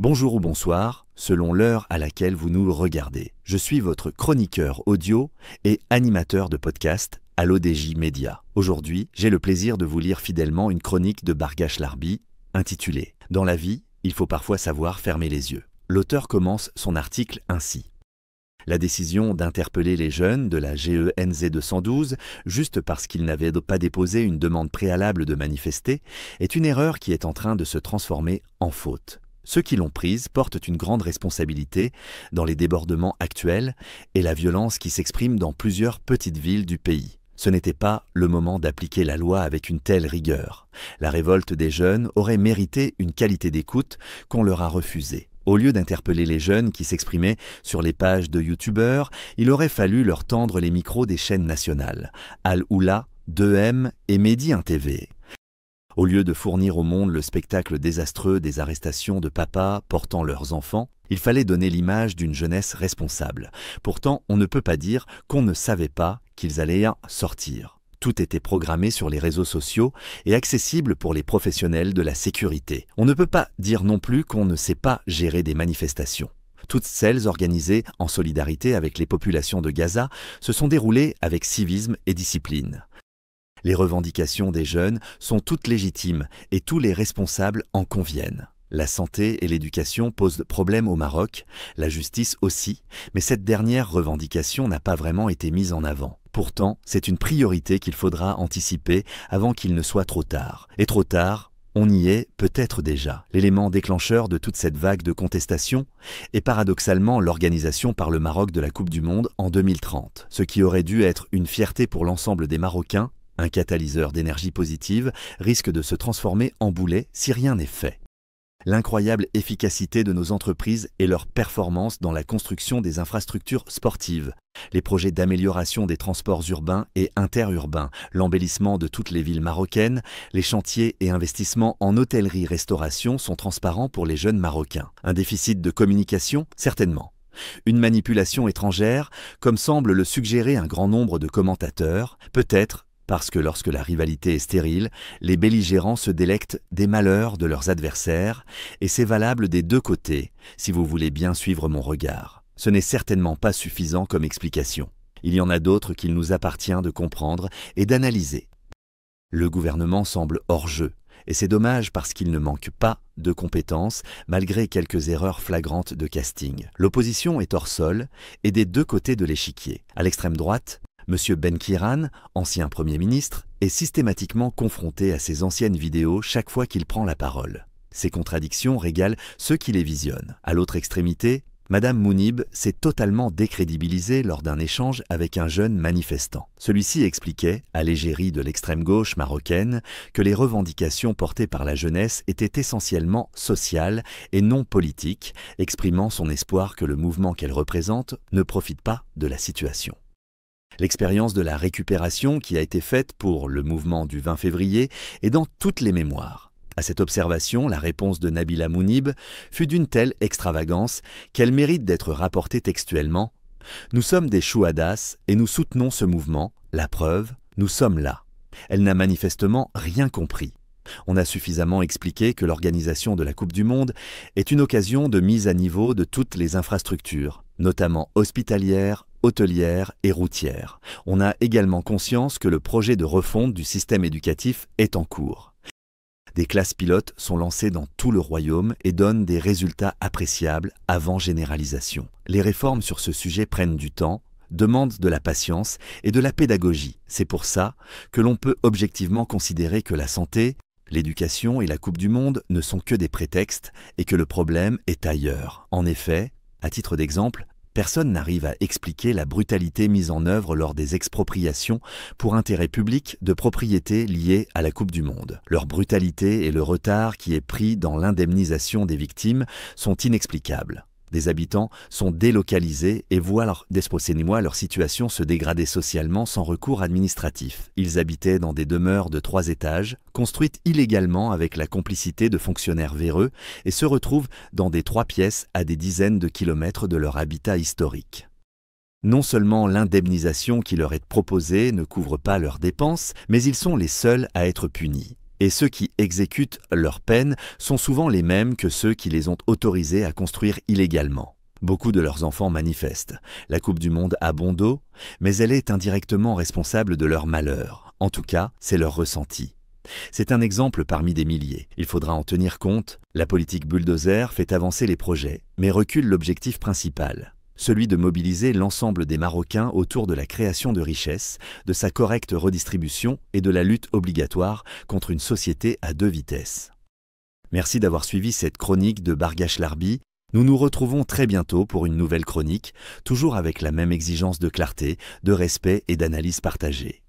Bonjour ou bonsoir, selon l'heure à laquelle vous nous regardez. Je suis votre chroniqueur audio et animateur de podcast à l'ODJ Média. Aujourd'hui, j'ai le plaisir de vous lire fidèlement une chronique de Bargash Larbi intitulée « Dans la vie, il faut parfois savoir fermer les yeux ». L'auteur commence son article ainsi. La décision d'interpeller les jeunes de la GENZ 212, juste parce qu'ils n'avaient pas déposé une demande préalable de manifester, est une erreur qui est en train de se transformer en faute. Ceux qui l'ont prise portent une grande responsabilité dans les débordements actuels et la violence qui s'exprime dans plusieurs petites villes du pays. Ce n'était pas le moment d'appliquer la loi avec une telle rigueur. La révolte des jeunes aurait mérité une qualité d'écoute qu'on leur a refusée. Au lieu d'interpeller les jeunes qui s'exprimaient sur les pages de youtubeurs, il aurait fallu leur tendre les micros des chaînes nationales, Al-Oula, 2M et Mehdi 1TV. Au lieu de fournir au monde le spectacle désastreux des arrestations de papas portant leurs enfants, il fallait donner l'image d'une jeunesse responsable. Pourtant, on ne peut pas dire qu'on ne savait pas qu'ils allaient sortir. Tout était programmé sur les réseaux sociaux et accessible pour les professionnels de la sécurité. On ne peut pas dire non plus qu'on ne sait pas gérer des manifestations. Toutes celles organisées en solidarité avec les populations de Gaza se sont déroulées avec civisme et discipline. Les revendications des jeunes sont toutes légitimes et tous les responsables en conviennent. La santé et l'éducation posent problème au Maroc, la justice aussi, mais cette dernière revendication n'a pas vraiment été mise en avant. Pourtant, c'est une priorité qu'il faudra anticiper avant qu'il ne soit trop tard. Et trop tard, on y est peut-être déjà. L'élément déclencheur de toute cette vague de contestation est paradoxalement l'organisation par le Maroc de la Coupe du Monde en 2030. Ce qui aurait dû être une fierté pour l'ensemble des Marocains, un catalyseur d'énergie positive, risque de se transformer en boulet si rien n'est fait. L'incroyable efficacité de nos entreprises et leur performance dans la construction des infrastructures sportives, les projets d'amélioration des transports urbains et interurbains, l'embellissement de toutes les villes marocaines, les chantiers et investissements en hôtellerie-restauration sont transparents pour les jeunes Marocains. Un déficit de communication? Certainement. Une manipulation étrangère, comme semble le suggérer un grand nombre de commentateurs, peut-être parce que lorsque la rivalité est stérile, les belligérants se délectent des malheurs de leurs adversaires, et c'est valable des deux côtés, si vous voulez bien suivre mon regard. Ce n'est certainement pas suffisant comme explication. Il y en a d'autres qu'il nous appartient de comprendre et d'analyser. Le gouvernement semble hors jeu, et c'est dommage parce qu'il ne manque pas de compétences, malgré quelques erreurs flagrantes de casting. L'opposition est hors sol, et des deux côtés de l'échiquier. À l'extrême droite, M. Benkiran, ancien Premier ministre, est systématiquement confronté à ses anciennes vidéos chaque fois qu'il prend la parole. Ces contradictions régalent ceux qui les visionnent. À l'autre extrémité, Mme Mounib s'est totalement décrédibilisée lors d'un échange avec un jeune manifestant. Celui-ci expliquait, à l'égérie de l'extrême gauche marocaine, que les revendications portées par la jeunesse étaient essentiellement sociales et non politiques, exprimant son espoir que le mouvement qu'elle représente ne profite pas de la situation. L'expérience de la récupération qui a été faite pour le mouvement du 20 février est dans toutes les mémoires. À cette observation, la réponse de Nabila Mounib fut d'une telle extravagance qu'elle mérite d'être rapportée textuellement. « Nous sommes des chouhadas et nous soutenons ce mouvement. La preuve, nous sommes là. » Elle n'a manifestement rien compris. On a suffisamment expliqué que l'organisation de la Coupe du Monde est une occasion de mise à niveau de toutes les infrastructures, notamment hospitalières, hôtelières et routières. On a également conscience que le projet de refonte du système éducatif est en cours. Des classes pilotes sont lancées dans tout le royaume et donnent des résultats appréciables avant généralisation. Les réformes sur ce sujet prennent du temps, demandent de la patience et de la pédagogie. C'est pour ça que l'on peut objectivement considérer que la santé, l'éducation et la Coupe du Monde ne sont que des prétextes et que le problème est ailleurs. En effet, à titre d'exemple, personne n'arrive à expliquer la brutalité mise en œuvre lors des expropriations pour intérêt public de propriétés liées à la Coupe du Monde. Leur brutalité et le retard qui est pris dans l'indemnisation des victimes sont inexplicables. Des habitants sont délocalisés et voient leur situation se dégrader socialement sans recours administratif. Ils habitaient dans des demeures de 3 étages, construites illégalement avec la complicité de fonctionnaires véreux, et se retrouvent dans des 3 pièces à des dizaines de kilomètres de leur habitat historique. Non seulement l'indemnisation qui leur est proposée ne couvre pas leurs dépenses, mais ils sont les seuls à être punis. Et ceux qui exécutent leurs peines sont souvent les mêmes que ceux qui les ont autorisés à construire illégalement. Beaucoup de leurs enfants manifestent. La Coupe du Monde a bon dos, mais elle est indirectement responsable de leur malheur. En tout cas, c'est leur ressenti. C'est un exemple parmi des milliers. Il faudra en tenir compte. La politique bulldozer fait avancer les projets, mais recule l'objectif principal, celui de mobiliser l'ensemble des Marocains autour de la création de richesses, de sa correcte redistribution et de la lutte obligatoire contre une société à deux vitesses. Merci d'avoir suivi cette chronique de Bargash Larbi. Nous nous retrouvons très bientôt pour une nouvelle chronique, toujours avec la même exigence de clarté, de respect et d'analyse partagée.